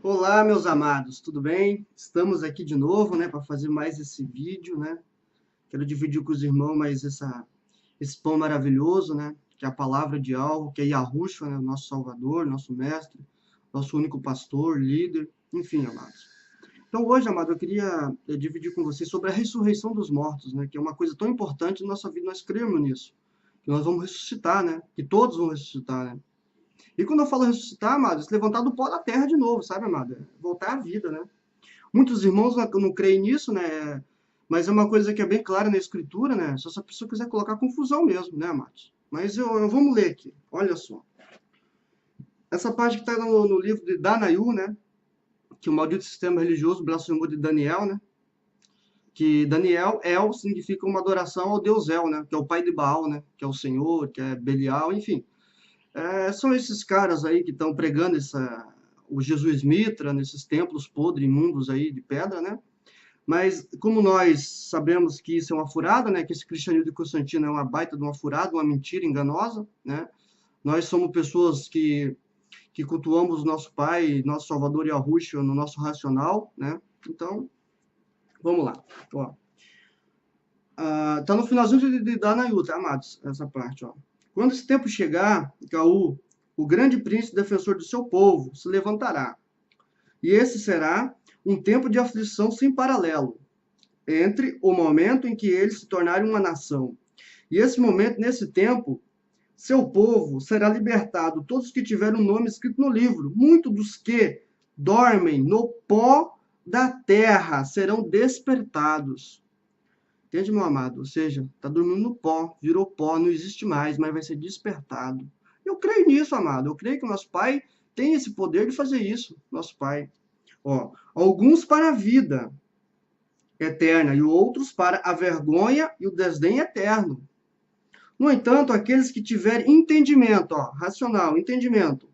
Olá, meus amados, tudo bem? Estamos aqui de novo, né, para fazer mais esse vídeo, né? Quero dividir com os irmãos mais esse pão maravilhoso, né? Que é a palavra de algo, que é Yahushua, né? Nosso Salvador, nosso Mestre, nosso único pastor, líder, enfim, amados. Então, hoje, amado, eu queria dividir com vocês sobre a ressurreição dos mortos, né? Que é uma coisa tão importante na nossa vida, nós cremos nisso. Que nós vamos ressuscitar, né? Que todos vão ressuscitar, né? E quando eu falo ressuscitar, amado, é se levantar do pó da terra de novo, sabe, amado? É voltar à vida, né? Muitos irmãos não creem nisso, né? Mas é uma coisa que é bem clara na Escritura, né? Só se a pessoa quiser colocar confusão mesmo, né, amados? Mas vamos ler aqui, olha só. Essa parte que está no livro de Danayu, né? Que o maldito sistema religioso blasfemou de Daniel, né? Que Daniel, El, significa uma adoração ao deus El, né? Que é o pai de Baal, né? Que é o Senhor, que é Belial, enfim. São esses caras aí que estão pregando o Jesus Mitra nesses templos podres, imundos aí de pedra, né? Mas como nós sabemos que isso é uma furada, né, que esse cristianismo de Constantino é uma baita de uma furada, uma mentira enganosa, né? Nós somos pessoas que cultuamos nosso Pai, nosso Salvador Yahushua no nosso racional, né? Então, vamos lá. Ó, tá no finalzinho de Danaú, tá, amados? Essa parte, ó. Quando esse tempo chegar, Caú, o grande príncipe defensor do seu povo, se levantará. E esse será um tempo de aflição sem paralelo entre o momento em que eles se tornarem uma nação. E esse momento, nesse tempo, seu povo será libertado, todos os que tiveram o nome escrito no livro. Muitos dos que dormem no pó da terra serão despertados. Entende, meu amado? Ou seja, está dormindo no pó, virou pó, não existe mais, mas vai ser despertado. Eu creio nisso, amado. Eu creio que o nosso Pai tem esse poder de fazer isso, nosso Pai. Ó, alguns para a vida eterna e outros para a vergonha e o desdém eterno. No entanto, aqueles que tiverem entendimento, ó, racional, entendimento,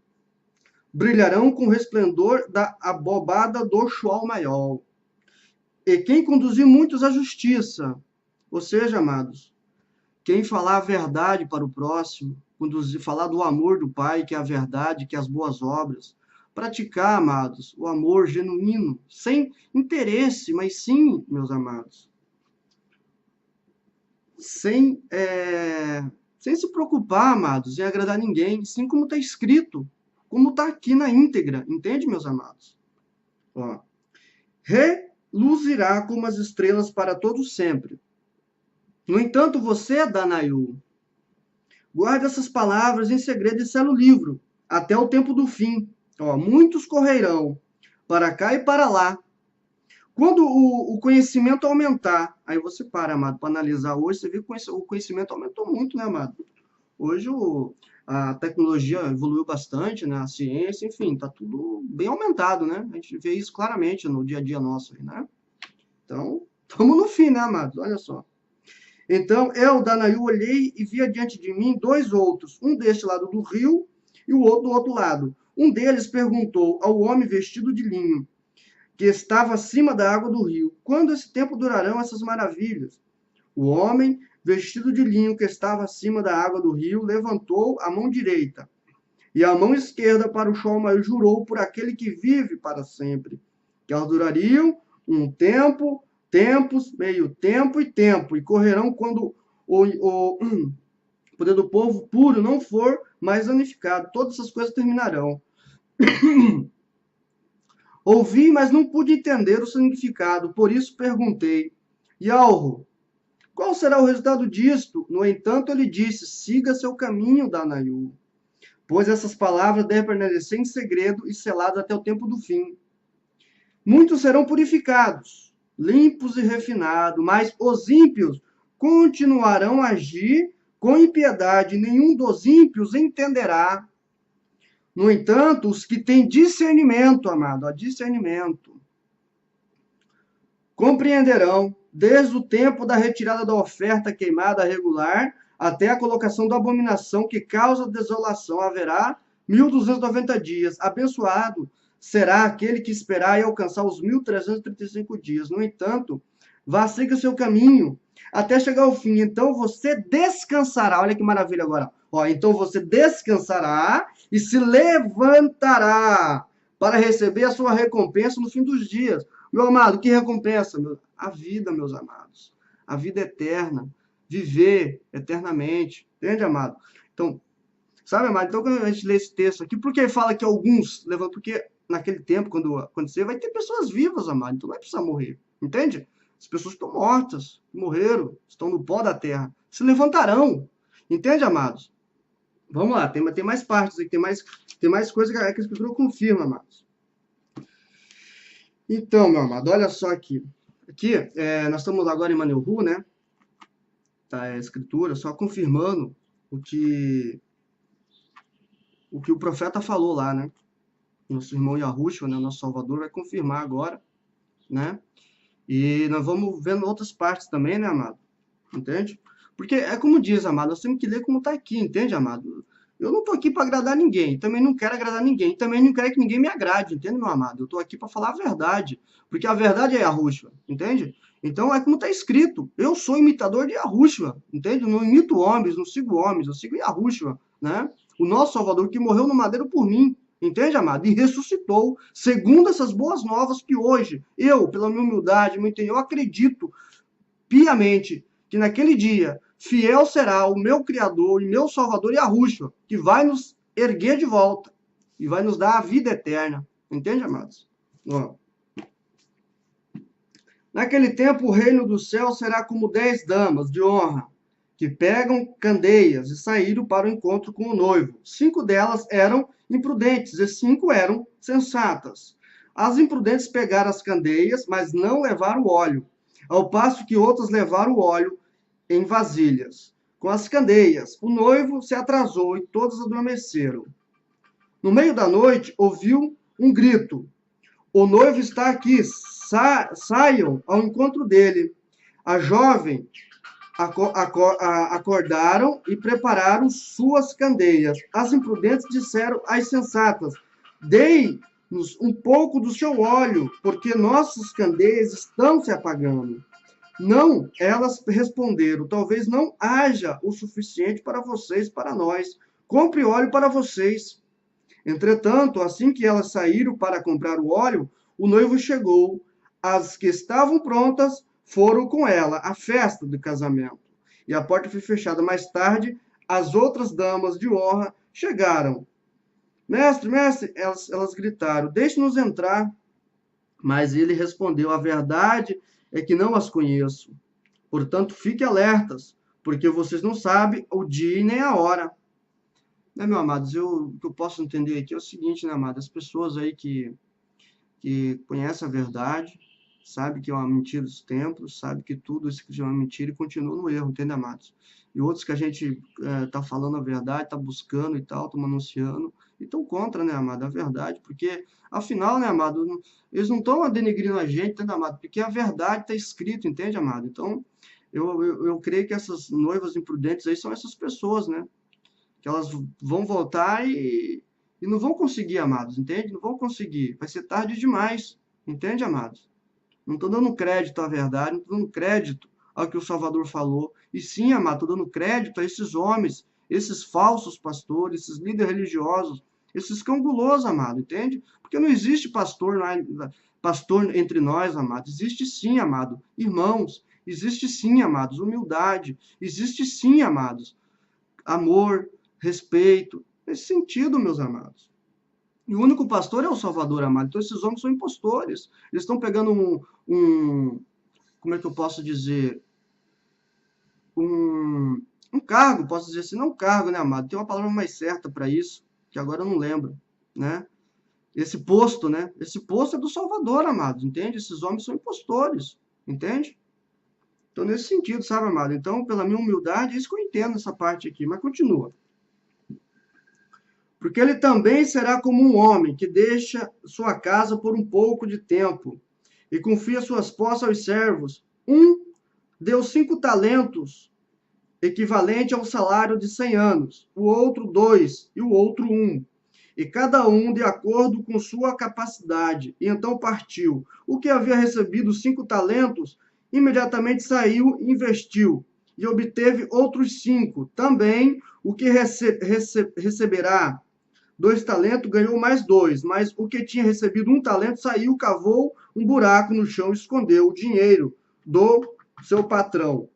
brilharão com o resplendor da abobada do Shual maior. E quem conduzir muitos à justiça, ou seja, amados, quem falar a verdade para o próximo, conduzir, falar do amor do Pai, que é a verdade, que é as boas obras, praticar, amados, o amor genuíno, sem interesse, mas sim, meus amados, sem, sem se preocupar, amados, em agradar ninguém, sim como está escrito, como está aqui na íntegra, entende, meus amados? Ó, reluzirá como as estrelas para todos sempre. No entanto, você, Danayu, guarde essas palavras em segredo e sela o livro, até o tempo do fim. Ó, muitos correrão para cá e para lá. Quando o conhecimento aumentar, aí você para, amado, para analisar hoje, você vê que o conhecimento aumentou muito, né, amado? Hoje a tecnologia evoluiu bastante, né? A ciência, enfim, tá tudo bem aumentado, né? A gente vê isso claramente no dia a dia nosso, aí, né? Então, estamos no fim, né, amados? Olha só. Então, eu, Danaí, olhei e vi diante de mim dois outros, um deste lado do rio e o outro do outro lado. Um deles perguntou ao homem vestido de linho, que estava acima da água do rio, quando esse tempo durarão essas maravilhas? O homem, vestido de linho, que estava acima da água do rio, levantou a mão direita e a mão esquerda para o chão, mas jurou por aquele que vive para sempre, que elas durariam um tempo, tempos, meio tempo e tempo, e correrão quando o poder do povo puro não for mais danificado. Todas essas coisas terminarão. Ouvi, mas não pude entender o significado, por isso perguntei. Yalro, qual será o resultado disto? No entanto, ele disse, siga seu caminho, Danayu, pois essas palavras devem permanecer em segredo e seladas até o tempo do fim. Muitos serão purificados, limpos e refinados, mas os ímpios continuarão a agir com impiedade, nenhum dos ímpios entenderá. No entanto, os que têm discernimento, amado, ó, discernimento, compreenderão, desde o tempo da retirada da oferta queimada regular até a colocação da abominação que causa desolação, haverá 1290 dias. Abençoado será aquele que esperar e alcançar os 1335 dias. No entanto, vá, siga seu caminho até chegar ao fim. Então você descansará. Olha que maravilha agora. Ó, então você descansará e se levantará para receber a sua recompensa no fim dos dias. Meu amado, que recompensa? A vida, meus amados. A vida eterna. Viver eternamente. Entende, amado? Então, sabe, amado? Então, quando a gente lê esse texto aqui, por que fala que alguns levantam? Porque naquele tempo, quando acontecer, vai ter pessoas vivas, amado. Então, não vai precisar morrer. Entende? As pessoas estão mortas, morreram, estão no pó da terra. Se levantarão. Entende, amados? Vamos lá, tem mais partes aqui, tem mais coisa que a Escritura confirma, amados. Então, meu amado, olha só aqui. Aqui, nós estamos agora em Maneuhu, né? Tá, a Escritura, só confirmando o que o profeta falou lá, né? Nosso irmão Yahushua, né? Nosso Salvador, vai confirmar agora, né? E nós vamos vendo outras partes também, né, amado? Entende? Porque é como diz, amado, nós temos que ler como está aqui, entende, amado? Eu não estou aqui para agradar ninguém, também não quero agradar ninguém, também não quero que ninguém me agrade, entende, meu amado? Eu estou aqui para falar a verdade, porque a verdade é Yahushua, entende? Então é como está escrito, eu sou imitador de Yahushua, entende? Eu não imito homens, não sigo homens, eu sigo Yahushua, né? O nosso Salvador que morreu no madeiro por mim, entende, amado? E ressuscitou, segundo essas boas novas que hoje, eu, pela minha humildade, eu acredito piamente que naquele dia fiel será o meu Criador e meu Salvador Yahushua, que vai nos erguer de volta e vai nos dar a vida eterna. Entende, amados? Ó. Naquele tempo, o reino do céu será como 10 damas de honra, que pegam candeias e saíram para o encontro com o noivo. 5 delas eram imprudentes e 5 eram sensatas. As imprudentes pegaram as candeias, mas não levaram o óleo, ao passo que outras levaram o óleo em vasilhas, com as candeias. O noivo se atrasou e todos adormeceram. No meio da noite, ouviu um grito: o noivo está aqui, saiam ao encontro dele. A jovem acordaram e prepararam suas candeias. As imprudentes disseram às sensatas: dei-nos um pouco do seu óleo, porque nossas candeias estão se apagando. Não, elas responderam: talvez não haja o suficiente para vocês, para nós. Compre óleo para vocês. Entretanto, assim que elas saíram para comprar o óleo, o noivo chegou. As que estavam prontas foram com ela à festa do casamento. E a porta foi fechada. Mais tarde, as outras damas de honra chegaram. Mestre, mestre, elas gritaram: deixe-nos entrar. Mas ele respondeu: a verdade é que não as conheço. Portanto, fiquem alertas, porque vocês não sabem o dia e nem a hora. Né, meu amados? O que eu posso entender aqui é o seguinte, né, amados? As pessoas aí que conhecem a verdade, sabe que é uma mentira dos tempos, sabe que tudo isso é uma mentira e continuam no erro, entende, amados? E outros que a gente tá falando a verdade, tá buscando e tal, estão anunciando, e estão contra, né, amado, a verdade, porque, afinal, né, amado, eles não estão denegrindo a gente, entende, amado? Porque a verdade está escrito, entende, amado? Então, eu creio que essas noivas imprudentes aí são essas pessoas, né? Que elas vão voltar e não vão conseguir, amados, entende? Não vão conseguir. Vai ser tarde demais, entende, amados? Não estou dando crédito à verdade, não estou dando crédito ao que o Salvador falou. E sim, amado, estou dando crédito a esses homens, esses falsos pastores, esses líderes religiosos, esses cão-gulosos, amado, entende? Porque não existe pastor entre nós, amado. Existe sim, amado, irmãos. Existe sim, amados, humildade. Existe sim, amados, amor, respeito. Nesse sentido, meus amados. E o único pastor é o Salvador, amado. Então, esses homens são impostores. Eles estão pegando como é que eu posso dizer? Um cargo, posso dizer assim, não um cargo, né, amado? Tem uma palavra mais certa para isso, que agora eu não lembro, né? Esse posto, né? Esse posto é do Salvador, amados, entende? Esses homens são impostores, entende? Então, nesse sentido, sabe, amado? Então, pela minha humildade, é isso que eu entendo nessa parte aqui, mas continua. Porque ele também será como um homem que deixa sua casa por um pouco de tempo e confia suas posses aos servos. Um deu 5 talentos, equivalente ao salário de 100 anos, o outro 2 e o outro 1. E cada um de acordo com sua capacidade. E então partiu. O que havia recebido 5 talentos, imediatamente saiu e investiu. E obteve outros 5. Também o que receberá 2 talentos, ganhou mais 2. Mas o que tinha recebido 1 talento saiu, cavou um buraco no chão e escondeu o dinheiro do seu patrão.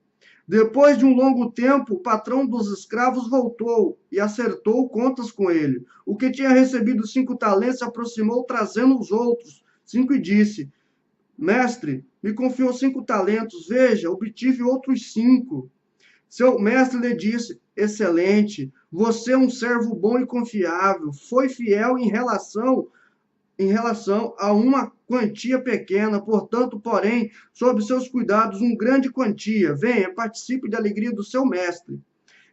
Depois de um longo tempo, o patrão dos escravos voltou e acertou contas com ele. O que tinha recebido 5 talentos se aproximou, trazendo os outros 5 e disse: Mestre, me confiou 5 talentos, veja, obtive outros 5. Seu mestre lhe disse: Excelente, você é um servo bom e confiável, foi fiel em relação a uma quantia pequena, portanto, porém, sob seus cuidados, uma grande quantia. Venha, participe da alegria do seu mestre.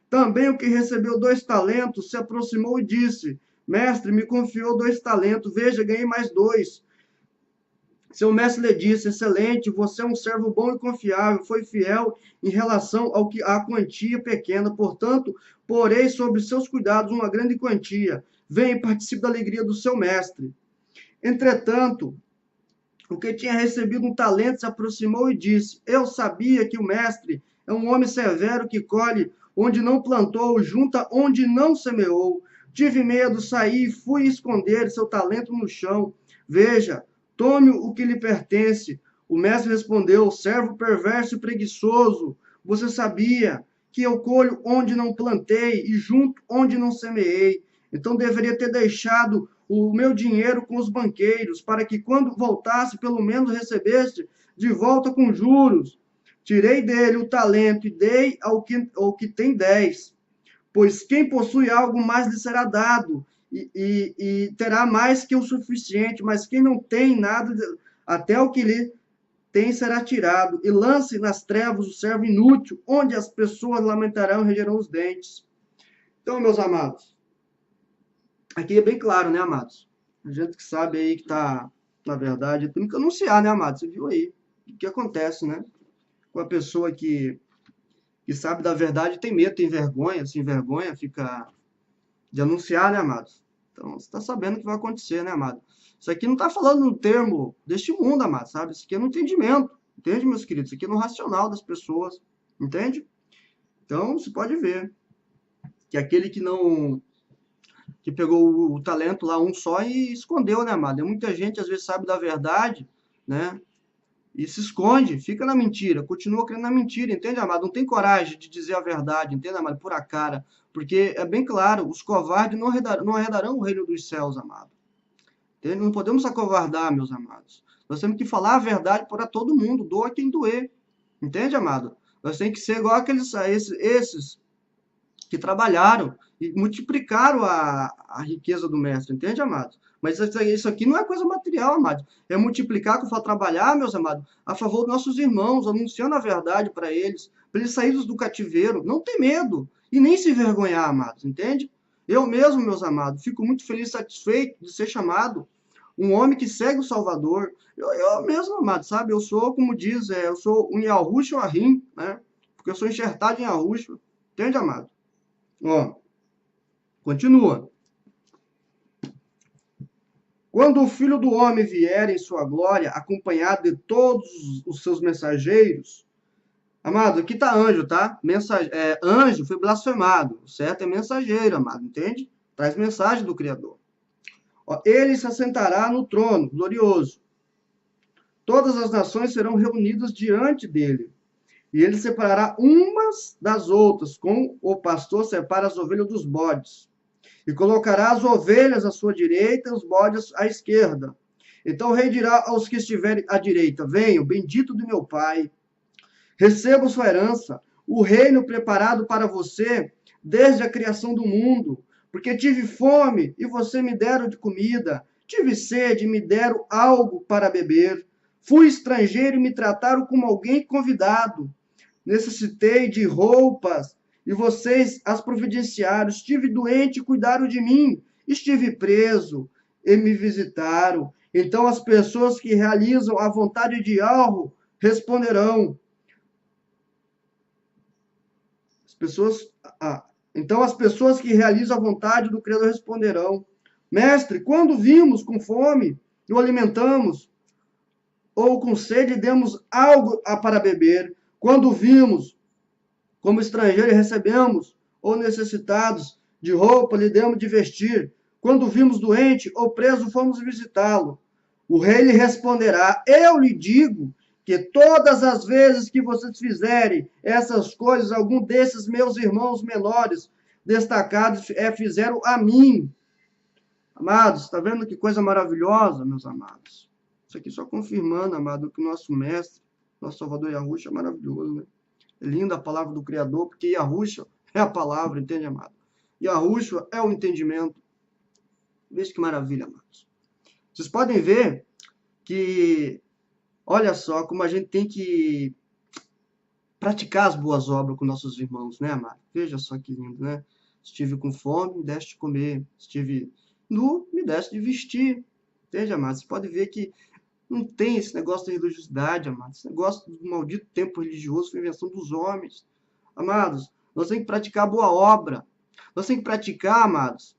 Também o que recebeu 2 talentos se aproximou e disse: Mestre, me confiou 2 talentos, veja, ganhei mais 2. Seu mestre lhe disse: Excelente, você é um servo bom e confiável, foi fiel em relação à quantia pequena, portanto, porei sobre seus cuidados uma grande quantia. Venha e participe da alegria do seu mestre. Entretanto, o que tinha recebido 1 talento se aproximou e disse: Eu sabia que o mestre é um homem severo que colhe onde não plantou, junta onde não semeou. Tive medo, saí e fui esconder seu talento no chão. Veja, tome o que lhe pertence. O mestre respondeu: Servo perverso e preguiçoso, você sabia que eu colho onde não plantei e junto onde não semeei. Então deveria ter deixado o meu dinheiro com os banqueiros, para que quando voltasse, pelo menos recebesse de volta com juros. Tirei dele o talento e dei ao que tem 10. Pois quem possui algo, mais lhe será dado, e terá mais que o suficiente, mas quem não tem nada, até o que lhe tem será tirado. E lance nas trevas o servo inútil, onde as pessoas lamentarão e rangerão os dentes. Então, meus amados, aqui é bem claro, né, amados? A gente que sabe aí que tá, na verdade, tem que anunciar, né, amados? Você viu aí o que acontece, né? Com a pessoa que sabe da verdade tem medo, tem vergonha, se envergonha, fica de anunciar, né, amados? Então, você está sabendo o que vai acontecer, né, amado? Isso aqui não está falando no termo deste mundo, amado, sabe? Isso aqui é no entendimento, entende, meus queridos? Isso aqui é no racional das pessoas, entende? Então, você pode ver que aquele que pegou o talento lá, um só, e escondeu, né, amado? E muita gente, às vezes, sabe da verdade, né? E se esconde, fica na mentira, continua crendo na mentira, entende, amado? Não tem coragem de dizer a verdade, entende, amado? Por a cara. Porque é bem claro, os covardes não herdarão o reino dos céus, amado. Entende? Não podemos acovardar, meus amados. Nós temos que falar a verdade para todo mundo, doa quem doer. Entende, amado? Nós temos que ser igual esses que trabalharam e multiplicaram a riqueza do mestre, entende, amados? Mas isso aqui não é coisa material, amados. É multiplicar, que eu falo, trabalhar, meus amados, a favor dos nossos irmãos, anunciando a verdade para eles saírem do cativeiro. Não ter medo e nem se envergonhar, amados, entende? Eu mesmo, meus amados, fico muito feliz e satisfeito de ser chamado um homem que segue o Salvador. Eu mesmo, amado, sabe? Eu sou, como diz, eu sou um Yahushua Ahim, né? Porque eu sou enxertado em Yahushua. Entende, amado? Ó, continua. Quando o Filho do Homem vier em sua glória, acompanhado de todos os seus mensageiros, amado, aqui tá anjo, tá? Anjo foi blasfemado, o certo é mensageiro, amado, entende? Traz mensagem do Criador. Ó, ele se assentará no trono glorioso. Todas as nações serão reunidas diante dele. E ele separará umas das outras, como o pastor separa as ovelhas dos bodes. E colocará as ovelhas à sua direita e os bodes à esquerda. Então o rei dirá aos que estiverem à direita: Venham, bendito do meu Pai, recebam sua herança, o reino preparado para você desde a criação do mundo. Porque tive fome e você me deram de comida, tive sede e me deram algo para beber. Fui estrangeiro e me trataram como alguém convidado. Necessitei de roupas e vocês as providenciaram. Estive doente e cuidaram de mim. Estive preso e me visitaram. Então as pessoas que realizam a vontade de Yahweh responderão. Então as pessoas que realizam a vontade do Criador responderão: Mestre, quando vimos com fome e o alimentamos, ou com sede demos algo para beber? Quando vimos como estrangeiro e recebemos, ou necessitados de roupa, lhe demos de vestir? Quando vimos doente ou preso, fomos visitá-lo. O rei lhe responderá: eu lhe digo que todas as vezes que vocês fizerem essas coisas, algum desses meus irmãos menores destacados fizeram a mim. Amados, está vendo que coisa maravilhosa, meus amados? Isso aqui só confirmando, amado, que o nosso mestre, nosso Salvador Yahushua é maravilhoso, né? É linda a palavra do Criador, porque Yahushua é a palavra, entende, amado? Yahushua é o entendimento. Veja que maravilha, amados. Vocês podem ver que, olha só, como a gente tem que praticar as boas obras com nossos irmãos, né, amado? Veja só que lindo, né? Estive com fome, me deste de comer. Estive nu, me deste de vestir. Entende, amado? Você pode ver que não tem esse negócio da religiosidade, amados. Esse negócio do maldito tempo religioso foi invenção dos homens. Amados, nós temos que praticar a boa obra. Nós temos que praticar, amados,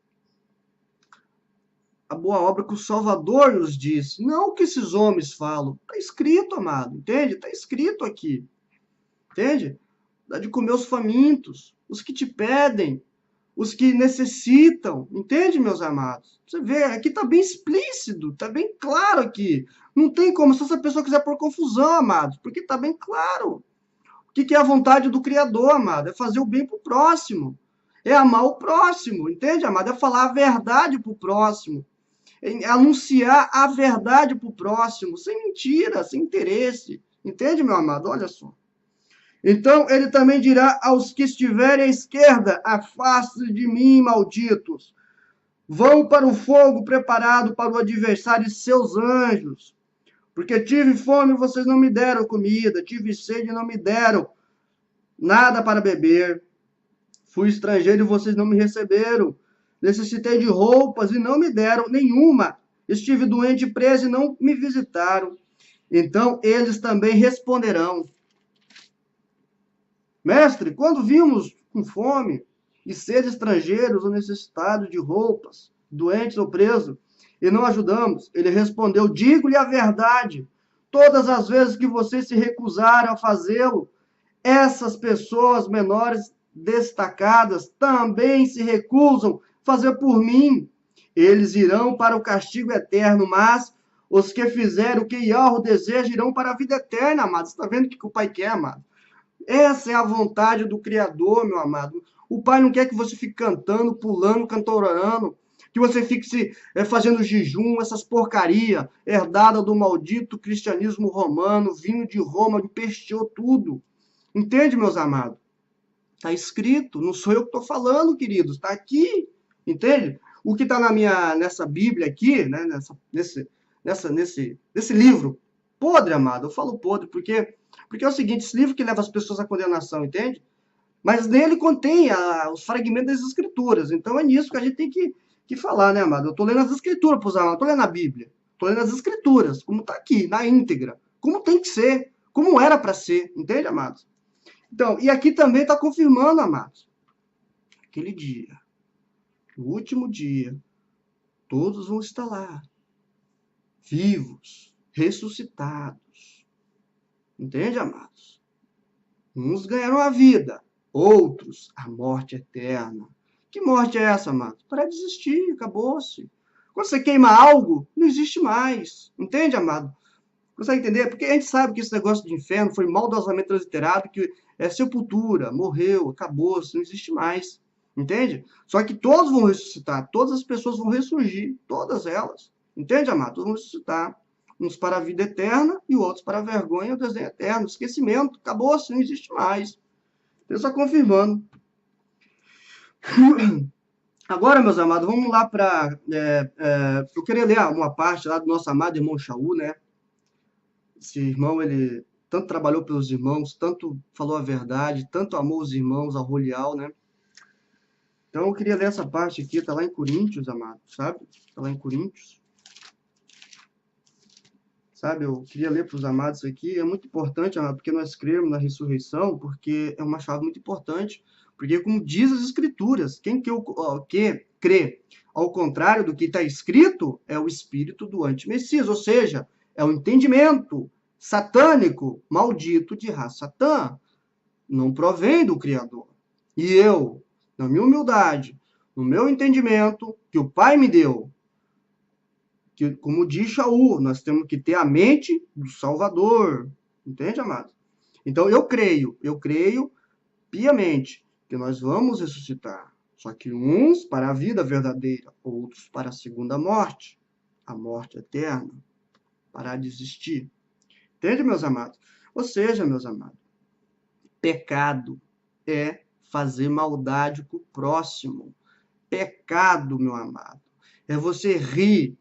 a boa obra que o Salvador nos disse. Não o que esses homens falam. Está escrito, amado. Entende? Está escrito aqui. Entende? Dá de comer os famintos, os que te pedem, os que necessitam. Entende, meus amados? Você vê, aqui está bem explícito, está bem claro aqui. Não tem como, se essa pessoa quiser pôr confusão, amados, porque está bem claro. O que é a vontade do Criador, amado? É fazer o bem para o próximo. É amar o próximo, entende, amado? É falar a verdade para o próximo. É anunciar a verdade para o próximo, sem mentira, sem interesse. Entende, meu amado? Olha só. Então ele também dirá aos que estiverem à esquerda: afaste de mim, malditos. Vão para o fogo preparado para o adversário e seus anjos. Porque tive fome e vocês não me deram comida, tive sede e não me deram nada para beber. Fui estrangeiro e vocês não me receberam. Necessitei de roupas e não me deram nenhuma. Estive doente e preso e não me visitaram. Então eles também responderão: mestre, quando vimos com fome e sede estrangeiros ou necessitados de roupas, doentes ou presos, e não ajudamos, ele respondeu: digo-lhe a verdade, todas as vezes que vocês se recusaram a fazê-lo, essas pessoas menores destacadas também se recusam a fazer por mim. Eles irão para o castigo eterno, mas os que fizeram o que Yahweh deseja irão para a vida eterna, amado. Você está vendo o que o Pai quer, amado? Essa é a vontade do Criador, meu amado. O Pai não quer que você fique cantando, pulando, cantorando, que você fique fazendo jejum, essas porcaria herdada do maldito cristianismo romano, vindo de Roma, empesteou tudo. Entende, meus amados? Está escrito, não sou eu que estou falando, queridos, está aqui, entende? O que está nessa Bíblia aqui, né, nesse livro, podre, amado, eu falo podre, porque é o seguinte, esse livro que leva as pessoas à condenação, entende? Mas nele contém os fragmentos das Escrituras, então é nisso que a gente tem que falar, né, amado? Eu estou lendo as Escrituras, para usar, não estou lendo a Bíblia, estou lendo as Escrituras, como está aqui, na íntegra, como tem que ser, como era para ser, entende, amados? Então, e aqui também está confirmando, amados, aquele dia, o último dia, todos vão estar lá, vivos, ressuscitados. Entende, amados? Uns ganharam a vida, outros a morte eterna. Que morte é essa, amados? Para desistir, acabou-se. Quando você queima algo, não existe mais. Entende, amado? Consegue entender? Porque a gente sabe que esse negócio de inferno foi maldosamente transliterado, que é sepultura, morreu, acabou-se, não existe mais. Entende? Só que todos vão ressuscitar, todas as pessoas vão ressurgir, todas elas. Entende, amado? Todos vão ressuscitar. Uns para a vida eterna e outros para a vergonha e o desenho eterno. Esquecimento, acabou-se, não existe mais. Eu só confirmando. Agora, meus amados, vamos lá para... eu queria ler uma parte lá do nosso amado irmão Shaul, né? Esse irmão, ele tanto trabalhou pelos irmãos, tanto falou a verdade, tanto amou os irmãos, ao Rolial, né? Então, eu queria ler essa parte aqui, tá lá em Coríntios, amado, sabe? Tá lá em Coríntios. Sabe, eu queria ler para os amados aqui, é muito importante, amado, porque nós cremos na ressurreição, porque é uma chave muito importante, porque como diz as Escrituras, quem que crê ao contrário do que está escrito é o espírito do anti-messias, ou seja, é o entendimento satânico, maldito de raça satã, não provém do Criador. E eu, na minha humildade, no meu entendimento, que o Pai me deu. Que, como diz Shaul, nós temos que ter a mente do Salvador. Entende, amado? Então, eu creio piamente que nós vamos ressuscitar. Só que uns para a vida verdadeira, outros para a segunda morte, a morte eterna, para desistir. Entende, meus amados? Ou seja, meus amados, pecado é fazer maldade com o próximo. Pecado, meu amado, é você rir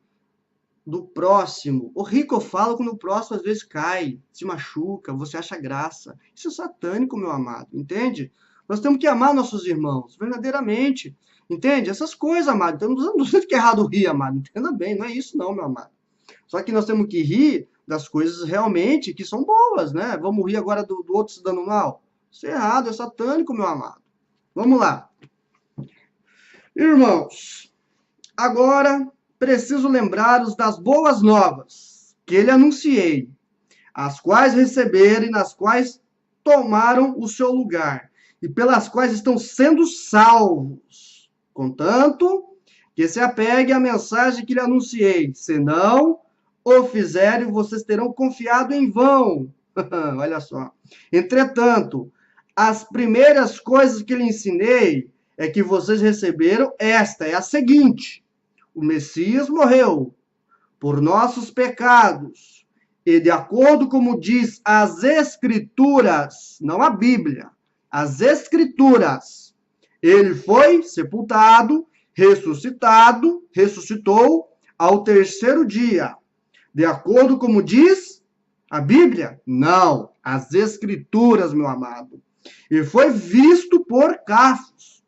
do próximo. O rir que eu falo quando o próximo às vezes cai, se machuca, você acha graça. Isso é satânico, meu amado, entende? Nós temos que amar nossos irmãos, verdadeiramente. Entende? Essas coisas, amado. Então, não sei que é errado rir, amado. Entenda bem, não é isso não, meu amado. Só que nós temos que rir das coisas realmente que são boas, né? Vamos rir agora do outro se dando mal? Isso é errado, é satânico, meu amado. Vamos lá. Irmãos, agora preciso lembrar-os das boas novas que ele anunciei, as quais receberam e nas quais tomaram o seu lugar, e pelas quais estão sendo salvos. Contanto, que se apegue à mensagem que lhe anunciei, senão o fizerem, vocês terão confiado em vão. Olha só. Entretanto, as primeiras coisas que lhe ensinei é que vocês receberam, esta é a seguinte: o Messias morreu por nossos pecados, e de acordo como diz as Escrituras, não a Bíblia, as Escrituras, ele foi sepultado, ressuscitou ao terceiro dia. De acordo como diz a Bíblia? Não, as Escrituras, meu amado. E foi visto por Cafos,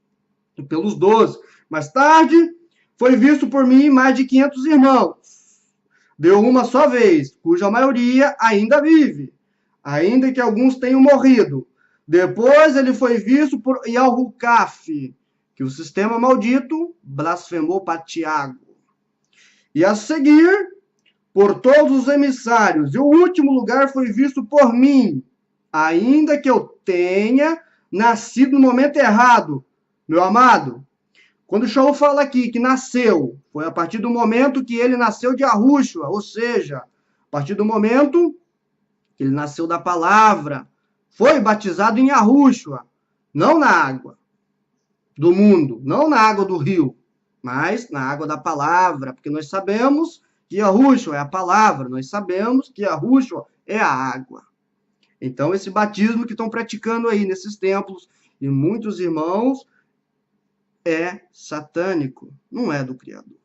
e pelos 12. Mais tarde, foi visto por mim e mais de 500 irmãos. Deu uma só vez, cuja maioria ainda vive, ainda que alguns tenham morrido. Depois ele foi visto por Yahu-Caf, que o sistema maldito blasfemou para Tiago. E a seguir, por todos os emissários. E o último lugar foi visto por mim, ainda que eu tenha nascido no momento errado. Meu amado, quando o Shaul fala aqui que nasceu, foi a partir do momento que ele nasceu de Yahushua, ou seja, a partir do momento que ele nasceu da palavra, foi batizado em Yahushua, não na água do mundo, não na água do rio, mas na água da palavra, porque nós sabemos que Yahushua é a palavra, nós sabemos que Yahushua é a água. Então, esse batismo que estão praticando aí nesses templos, e muitos irmãos, é satânico, não é do Criador.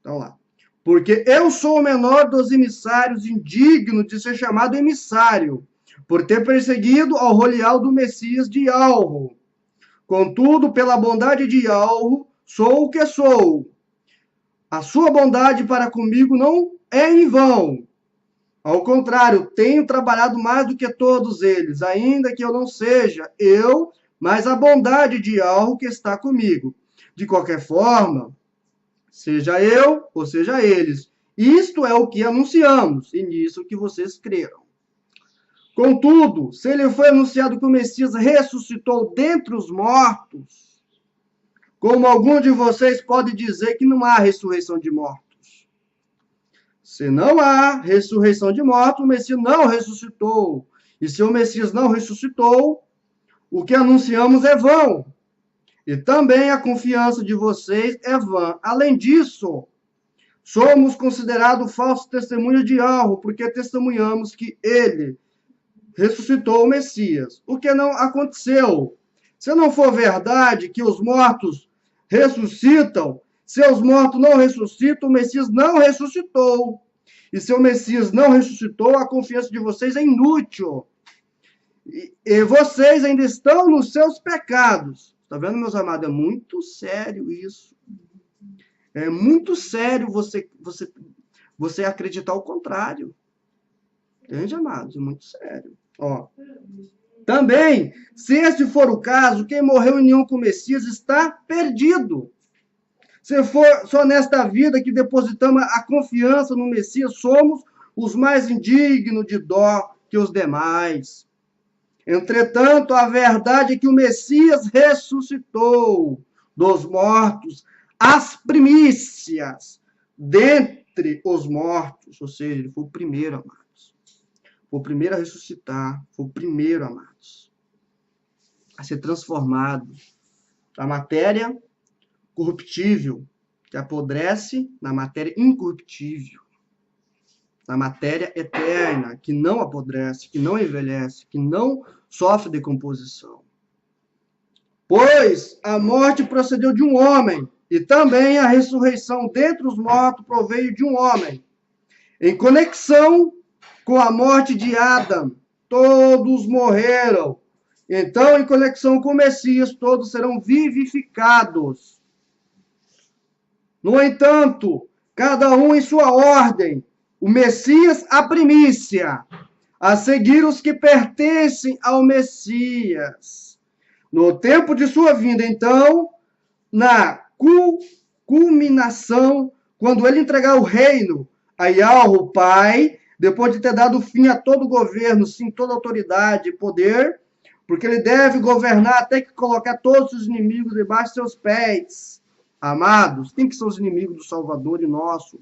Então lá. Porque eu sou o menor dos emissários, indigno de ser chamado emissário, por ter perseguido ao rolial do Messias de Yahweh. Contudo, pela bondade de Yahweh, sou o que sou. A sua bondade para comigo não é em vão. Ao contrário, tenho trabalhado mais do que todos eles, ainda que eu não seja eu, mas a bondade de Yahweh que está comigo. De qualquer forma, seja eu ou seja eles, isto é o que anunciamos, e nisso que vocês creram. Contudo, se ele foi anunciado que o Messias ressuscitou dentre os mortos, como algum de vocês pode dizer que não há ressurreição de mortos? Se não há ressurreição de mortos, o Messias não ressuscitou. E se o Messias não ressuscitou, o que anunciamos é vão. E também a confiança de vocês é vã. Além disso, somos considerados falsos testemunhos de Yahweh, porque testemunhamos que ele ressuscitou o Messias. O que não aconteceu. Se não for verdade que os mortos ressuscitam, se os mortos não ressuscitam, o Messias não ressuscitou. E se o Messias não ressuscitou, a confiança de vocês é inútil. E vocês ainda estão nos seus pecados. Está vendo, meus amados? É muito sério isso. É muito sério você acreditar o contrário. Entende, amados? É muito sério. Ó. Também, se este for o caso, quem morreu em união com o Messias está perdido. Se for só nesta vida que depositamos a confiança no Messias, somos os mais indignos de dó que os demais. Entretanto, a verdade é que o Messias ressuscitou, dos mortos, as primícias dentre os mortos. Ou seja, ele foi o primeiro, amados. Foi o primeiro a ressuscitar. Foi o primeiro, amados, a ser transformado da matéria corruptível, que apodrece, na matéria incorruptível, na matéria eterna, que não apodrece, que não envelhece, que não sofre decomposição. Pois a morte procedeu de um homem, e também a ressurreição dentre os mortos proveio de um homem. Em conexão com a morte de Adão, todos morreram. Então, em conexão com o Messias, todos serão vivificados. No entanto, cada um em sua ordem. O Messias, a primícia. A seguir, os que pertencem ao Messias. No tempo de sua vinda, então, na culminação, quando ele entregar o reino a Yahweh, o Pai, depois de ter dado fim a todo governo, sim, toda autoridade e poder, porque ele deve governar até que colocar todos os inimigos debaixo de seus pés. Amados, quem que são os inimigos do Salvador e nosso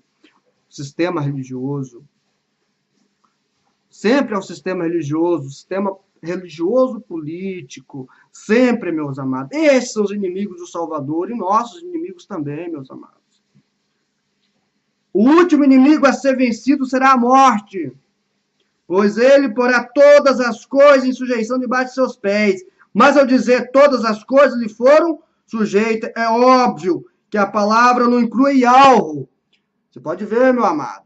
sistema religioso? Sempre é o sistema religioso político, sempre, meus amados. Esses são os inimigos do Salvador e nossos inimigos também, meus amados. O último inimigo a ser vencido será a morte, pois ele porá todas as coisas em sujeição debaixo de seus pés. Mas ao dizer todas as coisas lhe foram sujeitas, é óbvio que a palavra não inclui algo. Você pode ver, meu amado.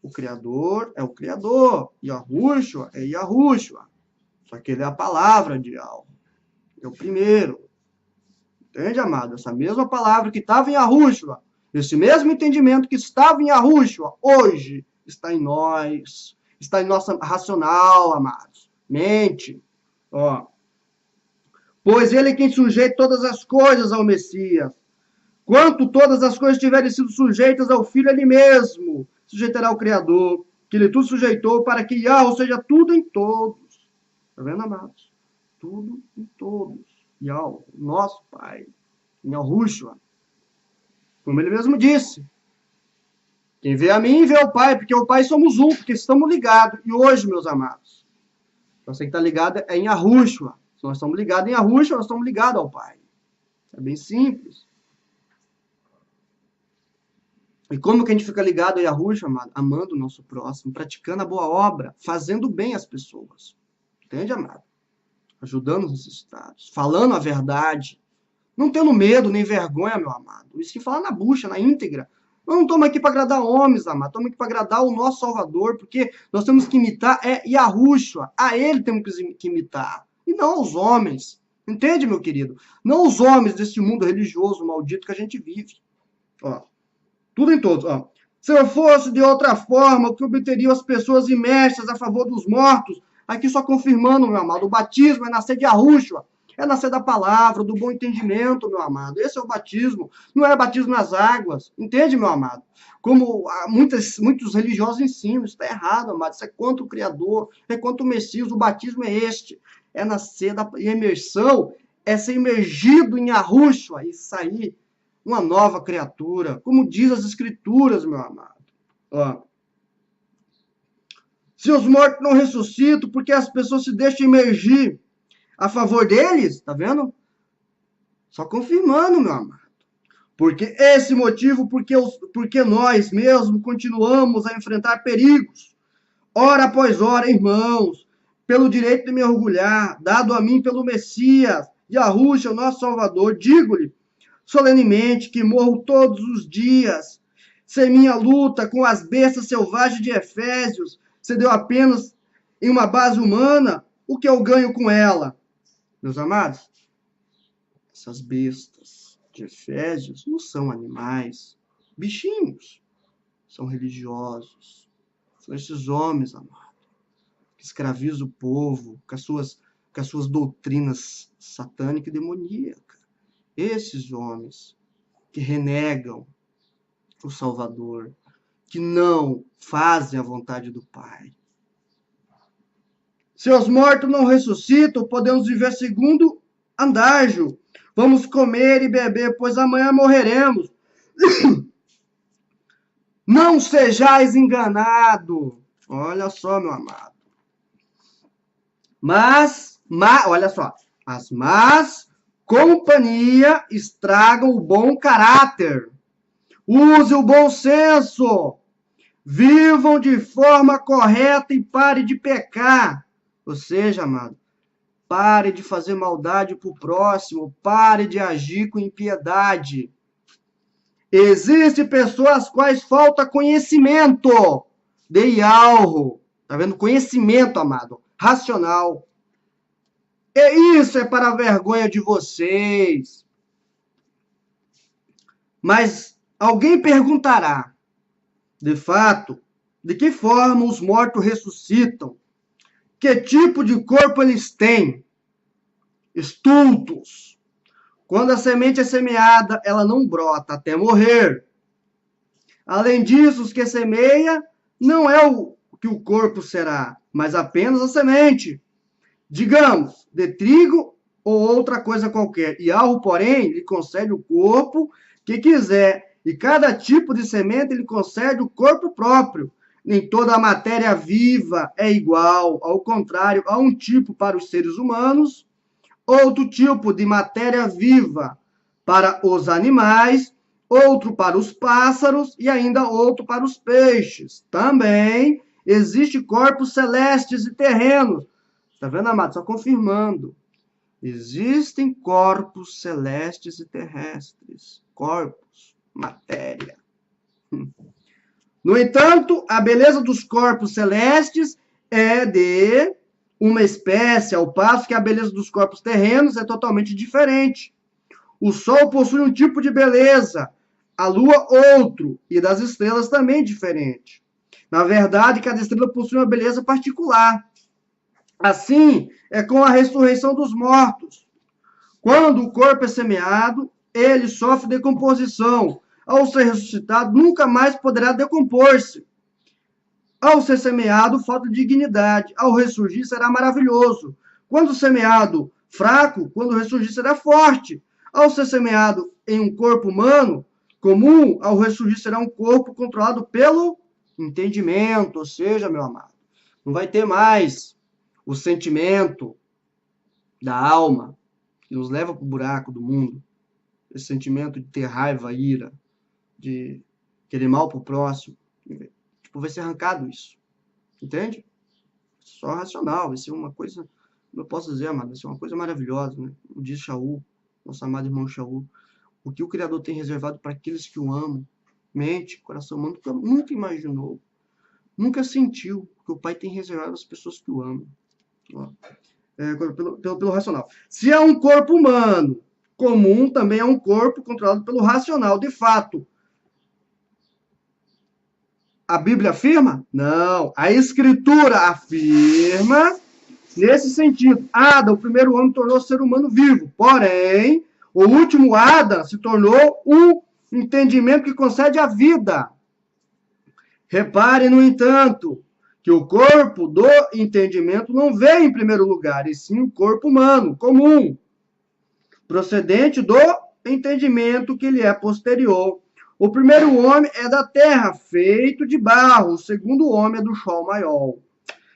O Criador é o Criador. Yahushua é Yahushua. Só que ele é a palavra de algo. É o primeiro. Entende, amado? Essa mesma palavra que estava em Yahushua, esse mesmo entendimento que estava em Yahushua, hoje está em nós. Está em nossa racional, amados. Mente. Ó. Pois ele é quem sujeita todas as coisas ao Messias. Quanto todas as coisas tiverem sido sujeitas ao Filho, ele mesmo sujeitará ao Criador, que ele tudo sujeitou para que Yahweh seja tudo em todos. Está vendo, amados? Tudo em todos. Yahweh, nosso Pai, Yahushua. Como ele mesmo disse. Quem vê a mim, vê o Pai, porque o Pai somos um, porque estamos ligados. E hoje, meus amados, você que está ligado é em Yahushua. Se nós estamos ligados em Yahushua, nós estamos ligados ao Pai. É bem simples. E como que a gente fica ligado a Yahushua, amado? Amando o nosso próximo, praticando a boa obra, fazendo bem às pessoas. Entende, amado? Ajudando os necessitados, falando a verdade, não tendo medo nem vergonha, meu amado. Isso que fala na bucha, na íntegra. Nós não estamos aqui para agradar homens, amado. Estamos aqui para agradar o nosso Salvador, porque nós temos que imitar Yahushua. A ele temos que imitar, e não os homens. Entende, meu querido? Não os homens desse mundo religioso maldito que a gente vive. Ó. Tudo em todos, ó. Se eu fosse de outra forma, o que obteriam as pessoas imersas a favor dos mortos? Aqui só confirmando, meu amado, o batismo é nascer de Yahushua, é nascer da palavra, do bom entendimento, meu amado. Esse é o batismo, não é batismo nas águas, entende, meu amado? Como muitos religiosos ensinam, isso está errado, amado, isso é contra o Criador, é contra o Messias, o batismo é este, é nascer da imersão, é ser imergido em Yahushua e sair uma nova criatura, como diz as Escrituras, meu amado. Ó. Se os mortos não ressuscitam, porque as pessoas se deixam emergir a favor deles, tá vendo? Só confirmando, meu amado. Porque esse motivo, porque nós mesmos continuamos a enfrentar perigos, hora após hora, irmãos, pelo direito de me orgulhar, dado a mim pelo Messias, Yahushua, o nosso Salvador, digo-lhe, solenemente que morro todos os dias. Se minha luta com as bestas selvagens de Efésios se deu apenas em uma base humana, o que eu ganho com ela? Meus amados, essas bestas de Efésios não são animais, bichinhos, são religiosos. São esses homens, amados, que escravizam o povo com as suas doutrinas satânicas e demoníacas. Esses homens que renegam o Salvador, que não fazem a vontade do Pai. Se os mortos não ressuscitam, podemos viver segundo andágio, Vamos comer e beber, pois amanhã morreremos. Não sejais enganado. Olha só, meu amado. Olha só, as más companhia estragam o bom caráter. Use o bom senso. Vivam de forma correta e pare de pecar. Ou seja, amado, pare de fazer maldade para o próximo, pare de agir com impiedade. Existem pessoas quais falta conhecimento. Dei algo. Tá vendo? Conhecimento, amado. Racional. E isso é para a vergonha de vocês. Mas alguém perguntará, de fato, de que forma os mortos ressuscitam? Que tipo de corpo eles têm? Estultos. Quando a semente é semeada, ela não brota até morrer. Além disso, os que semeia não é o que o corpo será, mas apenas a semente. Digamos, de trigo ou outra coisa qualquer. E algo, porém, lhe concede o corpo que quiser. E cada tipo de semente lhe concede o corpo próprio. Nem toda a matéria viva é igual. Ao contrário, há um tipo para os seres humanos, outro tipo de matéria viva para os animais, outro para os pássaros e ainda outro para os peixes. Também existem corpos celestes e terrenos. Está vendo, amado? Só confirmando. Existem corpos celestes e terrestres. Corpos, matéria. No entanto, a beleza dos corpos celestes é de uma espécie, ao passo que a beleza dos corpos terrenos é totalmente diferente. O Sol possui um tipo de beleza, a Lua outro, e das estrelas também diferente. Na verdade, cada estrela possui uma beleza particular. Assim é com a ressurreição dos mortos. Quando o corpo é semeado, ele sofre decomposição. Ao ser ressuscitado, nunca mais poderá decompor-se. Ao ser semeado, falta dignidade. Ao ressurgir, será maravilhoso. Quando semeado fraco, quando ressurgir, será forte. Ao ser semeado em um corpo humano comum, ao ressurgir, será um corpo controlado pelo entendimento. Ou seja, meu amado, não vai ter mais o sentimento da alma que nos leva para o buraco do mundo. Esse sentimento de ter raiva, ira, de querer mal para o próximo. Vai ser arrancado isso. Entende? Só racional. Vai ser uma coisa, não posso dizer, amado, vai ser uma coisa maravilhosa, né? Como diz Shaul, nosso amado irmão Shaul, o que o Criador tem reservado para aqueles que o amam. Mente, coração humano, nunca imaginou, nunca sentiu que o Pai tem reservado às pessoas que o amam. Pelo racional. Se é um corpo humano comum, também é um corpo controlado pelo racional, de fato. A Bíblia afirma? Não. A Escritura afirma nesse sentido. Adão, o primeiro homem, tornou-se ser humano vivo. Porém, o último Adão se tornou um entendimento que concede a vida. Repare, no entanto, que o corpo do entendimento não veio em primeiro lugar, e sim o corpo humano, comum, procedente do entendimento que lhe é posterior. O primeiro homem é da terra, feito de barro. O segundo homem é do Sol maior.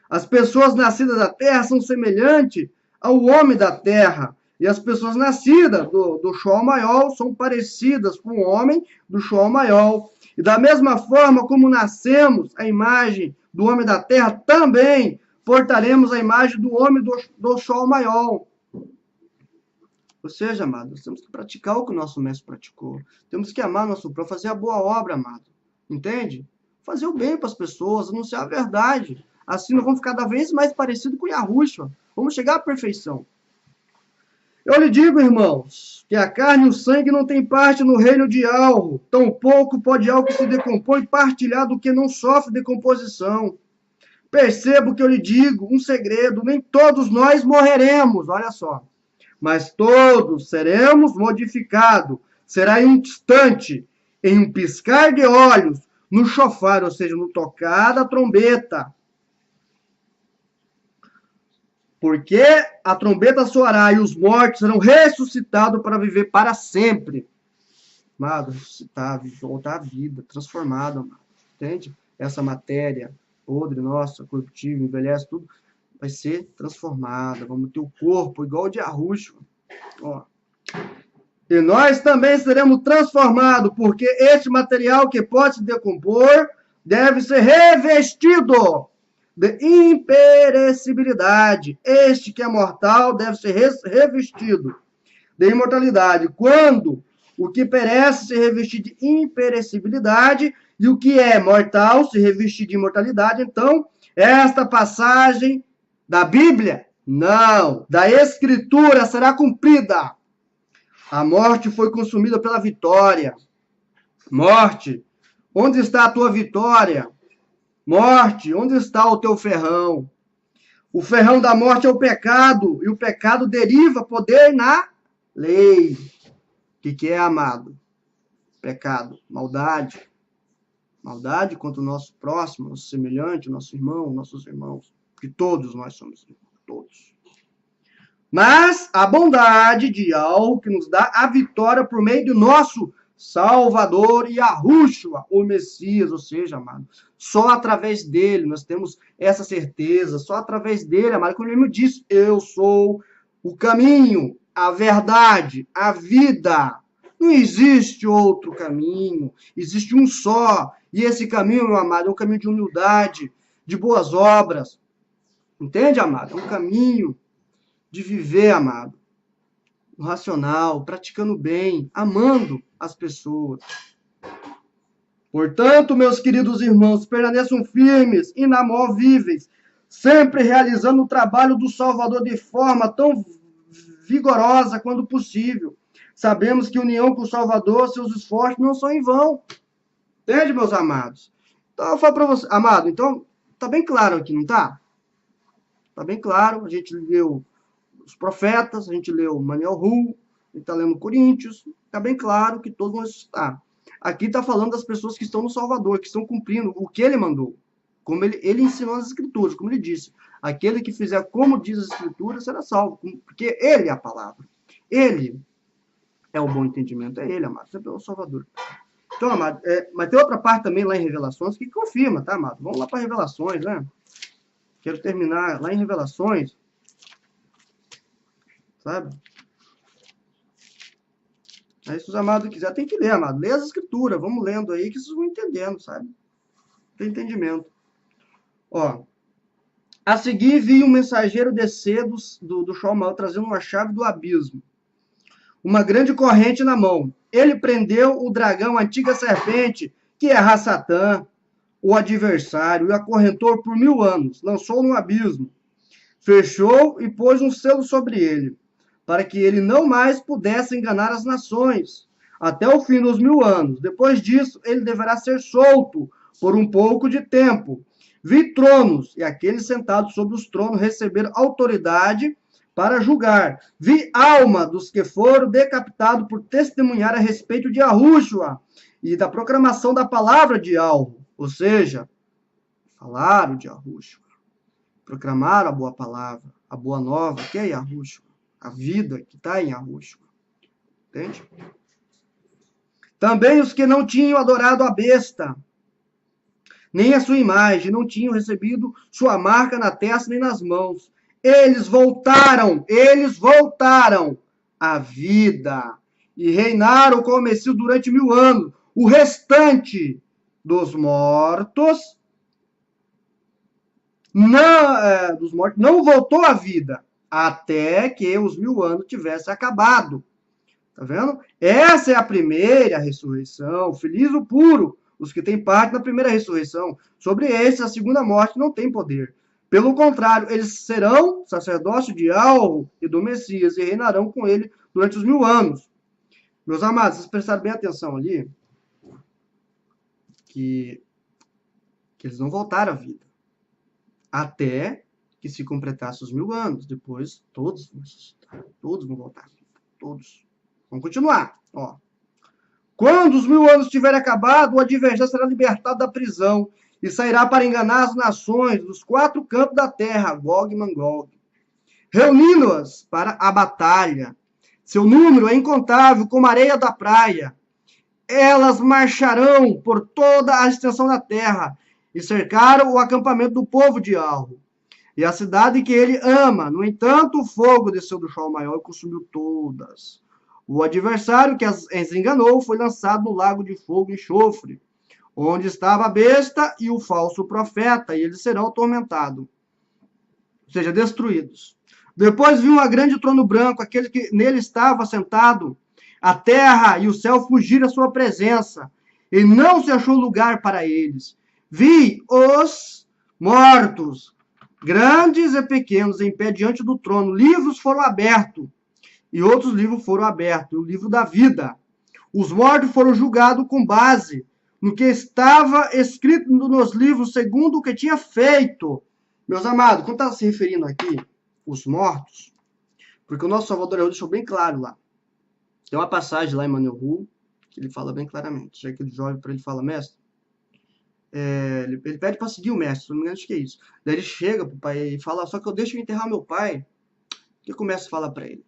As pessoas nascidas da terra são semelhantes ao homem da terra. E as pessoas nascidas do Sol maior são parecidas com o homem do Sol maior. E da mesma forma como nascemos a imagem do homem da terra, também portaremos a imagem do homem do Sol maior. Ou seja, amado, nós temos que praticar o que o nosso mestre praticou. Temos que amar nosso próximo, fazer a boa obra, amado. Entende? Fazer o bem para as pessoas, anunciar a verdade. Assim nós vamos ficar cada vez mais parecidos com Yahushua. Vamos chegar à perfeição. Eu lhe digo, irmãos, que a carne e o sangue não têm parte no reino de algo. Tampouco pode algo que se decompõe partilhar do que não sofre decomposição. Perceba o que eu lhe digo, um segredo, nem todos nós morreremos, olha só. Mas todos seremos modificados. Será em um instante, em um piscar de olhos, no chofar, ou seja, no tocar da trombeta. Porque a trombeta soará e os mortos serão ressuscitados para viver para sempre. Amado, ressuscitar, voltar à vida, transformado, amado. Entende? Essa matéria podre, nossa, corruptível, envelhece, tudo, vai ser transformada. Vamos ter o corpo igual o de Yahushua. Ó. E nós também seremos transformados, porque este material que pode se decompor deve ser revestido de imperecibilidade. Este que é mortal deve ser revestido de imortalidade. Quando o que perece se revestir de imperecibilidade e o que é mortal se revestir de imortalidade, então, esta passagem da Bíblia, não, da Escritura será cumprida. A morte foi consumida pela vitória. Morte, onde está a tua vitória? Morte, onde está o teu ferrão? O ferrão da morte é o pecado, e o pecado deriva poder na lei. O que é, amado? Pecado, maldade. Maldade contra o nosso próximo, nosso semelhante, nosso irmão, nossos irmãos. Que todos nós somos irmãos, todos. Mas a bondade de algo que nos dá a vitória por meio do nosso Salvador Yahushua, o Messias, ou seja, amado, só através dele nós temos essa certeza, só através dele, amado, como ele me disse, eu sou o caminho, a verdade, a vida. Não existe outro caminho, existe um só, e esse caminho, meu amado, é um caminho de humildade, de boas obras, entende, amado? É um caminho de viver, amado, no racional, praticando bem, amando as pessoas. Portanto, meus queridos irmãos, permaneçam firmes, inamovíveis, sempre realizando o trabalho do Salvador de forma tão vigorosa quanto possível. Sabemos que união com o Salvador, seus esforços não são em vão. Entende, meus amados? Então, eu falo para você, amado, então, tá bem claro aqui, não tá? Tá bem claro, a gente leu os profetas, a gente leu Manuel Hu, a gente está lendo Coríntios, está bem claro que todos vão ressuscitar. Aqui está falando das pessoas que estão no Salvador, que estão cumprindo o que ele mandou, como ele ensinou nas Escrituras, como ele disse. Aquele que fizer como diz as Escrituras será salvo, porque ele é a palavra. Ele é o bom entendimento, é ele, amado, sempre é o Salvador. Então, amado, mas tem outra parte também lá em Revelações que confirma, tá, amado? Vamos lá para Revelações, né? Quero terminar lá em Revelações, sabe? Aí, se os amados quiserem, tem que ler, amado. Lê as escrituras, vamos lendo aí, que vocês vão entendendo, sabe? Tem entendimento. Ó. A seguir, vi um mensageiro descer do Shamal, trazendo uma chave do abismo. Uma grande corrente na mão. Ele prendeu o dragão, a antiga serpente, que é Satã, o adversário, e acorrentou por 1000 anos. Lançou no abismo. Fechou e pôs um selo sobre ele, para que ele não mais pudesse enganar as nações, até o fim dos 1000 anos. Depois disso, ele deverá ser solto por um pouco de tempo. Vi tronos, e aqueles sentados sobre os tronos receberam autoridade para julgar. Vi alma dos que foram decapitados por testemunhar a respeito de Yahushua e da proclamação da palavra de algo. Ou seja, falaram de Yahushua, proclamaram a boa palavra, a boa nova, que é Yahushua. A vida que está em Yahushua. Entende? Também os que não tinham adorado a besta, nem a sua imagem, não tinham recebido sua marca na testa nem nas mãos. Eles voltaram à vida e reinaram com o Messias durante 1000 anos. O restante dos mortos não voltou à vida, até que os 1000 anos tivessem acabado. Tá vendo? Essa é a primeira ressurreição. Feliz o puro, os que têm parte na primeira ressurreição. Sobre esses, a segunda morte não tem poder. Pelo contrário, eles serão sacerdócio de Alro e do Messias e reinarão com ele durante os 1000 anos. Meus amados, vocês prestaram bem atenção ali que eles não voltaram à vida. Até que se completasse os 1000 anos. Depois, todos vão ressuscitar. Todos vão voltar à vida. Todos. Vamos continuar. Ó. Quando os 1000 anos tiverem acabado, o adversário será libertado da prisão e sairá para enganar as nações dos 4 cantos da terra, Gog e Magog. reunindo-as para a batalha. Seu número é incontável como a areia da praia. Elas marcharão por toda a extensão da terra e cercaram o acampamento do povo de Arro e a cidade que ele ama. No entanto, o fogo desceu do sol maior e consumiu todas. O adversário que as enganou foi lançado no lago de fogo e enxofre, onde estava a besta e o falso profeta, e eles serão atormentados, ou seja, destruídos. Depois viu um grande trono branco, aquele que nele estava sentado. A terra e o céu fugiram à sua presença, e não se achou lugar para eles. Vi os mortos, grandes e pequenos, em pé diante do trono. Livros foram abertos, e outros livros foram abertos, o livro da vida. Os mortos foram julgados com base no que estava escrito nos livros, segundo o que tinha feito. Meus amados, quando está se referindo aqui, os mortos, porque o nosso Salvador Yahweh deixou bem claro lá. Tem uma passagem lá em Manuel, que ele fala bem claramente. Já que o jovem para ele fala, mestre, ele pede para seguir o mestre, se não me engano, acho que é isso. Daí ele chega pro pai e fala, só que eu deixo enterrar meu pai. O que começa a falar para ele?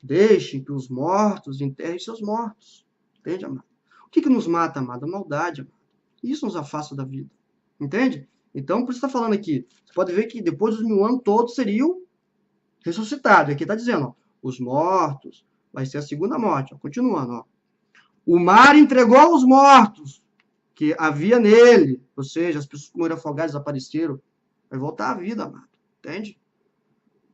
Deixem que os mortos enterrem seus mortos. Entende, amado? O que nos mata, amado? A maldade, amado. Isso nos afasta da vida. Entende? Então, por isso está falando aqui. Você pode ver que depois dos 1000 anos, todos seriam ressuscitados. Aqui está dizendo, ó, os mortos, vai ser a segunda morte. Ó, continuando, ó. O mar entregou os mortos que havia nele. Ou seja, as pessoas que morreram afogadas desapareceram. Vai voltar à vida, amado. Entende?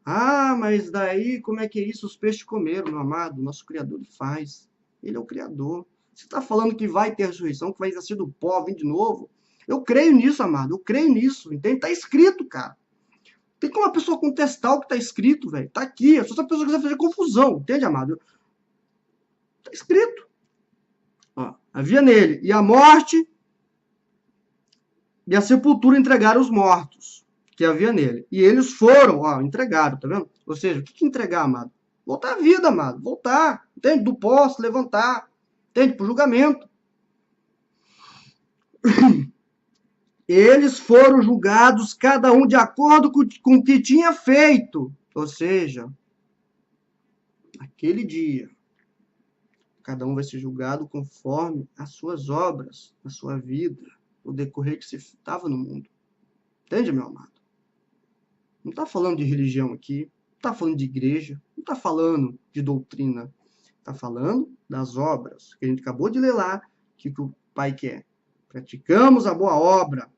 Ah, mas daí, como é que é isso? Os peixes comeram, meu amado. Nosso Criador faz. Ele é o Criador. Você está falando que vai ter ressurreição, que vai nascer do pó, vir de novo? Eu creio nisso, amado. Eu creio nisso. Entende? Está escrito, cara. Tem como a pessoa contestar o que está escrito, velho? Está aqui. É só se a pessoa quiser fazer confusão. Entende, amado? Está escrito. Ó, havia nele. E a morte e a sepultura entregaram os mortos que havia nele. E eles foram, ó, entregaram, tá vendo? Ou seja, o que entregar, amado? Voltar à vida, amado. Voltar. Entende? Do pó, se levantar. Entende? Para o julgamento. Eles foram julgados, cada um de acordo com o que tinha feito. Ou seja, aquele dia, cada um vai ser julgado conforme as suas obras, a sua vida, o decorrer que você estava no mundo. Entende, meu amado? Não está falando de religião aqui, não está falando de igreja, não está falando de doutrina. Está falando das obras, que a gente acabou de ler lá, que o Pai quer. Praticamos a boa obra,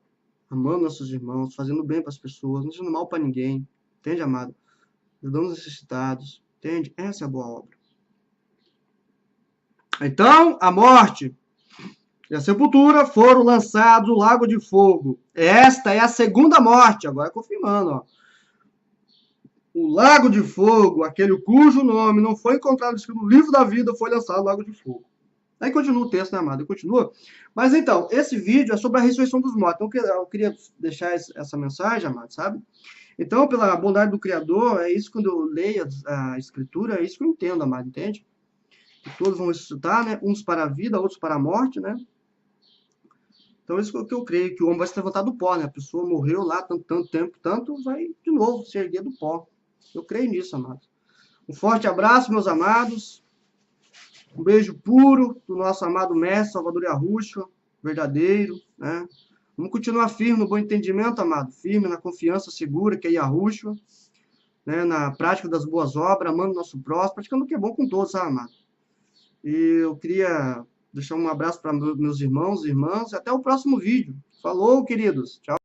amando nossos irmãos, fazendo bem para as pessoas, não fazendo mal para ninguém. Entende, amado? Ajudando os necessitados. Entende? Essa é a boa obra. Então, a morte e a sepultura foram lançados no lago de fogo. Esta é a segunda morte, agora confirmando, ó. O lago de fogo, aquele cujo nome não foi encontrado escrito no livro da vida, foi lançado no lago de fogo. Aí continua o texto, né, amado? Continua. Mas então, esse vídeo é sobre a ressurreição dos mortos. Então, eu queria deixar essa mensagem, amado, sabe? Então, pela bondade do Criador, é isso quando eu leio a Escritura, é isso que eu entendo, amado, entende? Que todos vão ressuscitar, né? Uns para a vida, outros para a morte, né? Então, é isso que eu creio, que o homem vai se levantar do pó, né? A pessoa morreu lá tanto tempo, vai de novo se erguer do pó. Eu creio nisso, amados. Um forte abraço, meus amados. Um beijo puro do nosso amado mestre, Salvador Yahushua, verdadeiro, né? Vamos continuar firme no bom entendimento, amado. Firme na confiança segura que é Yahushua, né? Na prática das boas obras, amando nosso próximo, praticando o que é bom com todos, sabe, amado? E eu queria deixar um abraço para meus irmãos e irmãs. E até o próximo vídeo. Falou, queridos. Tchau.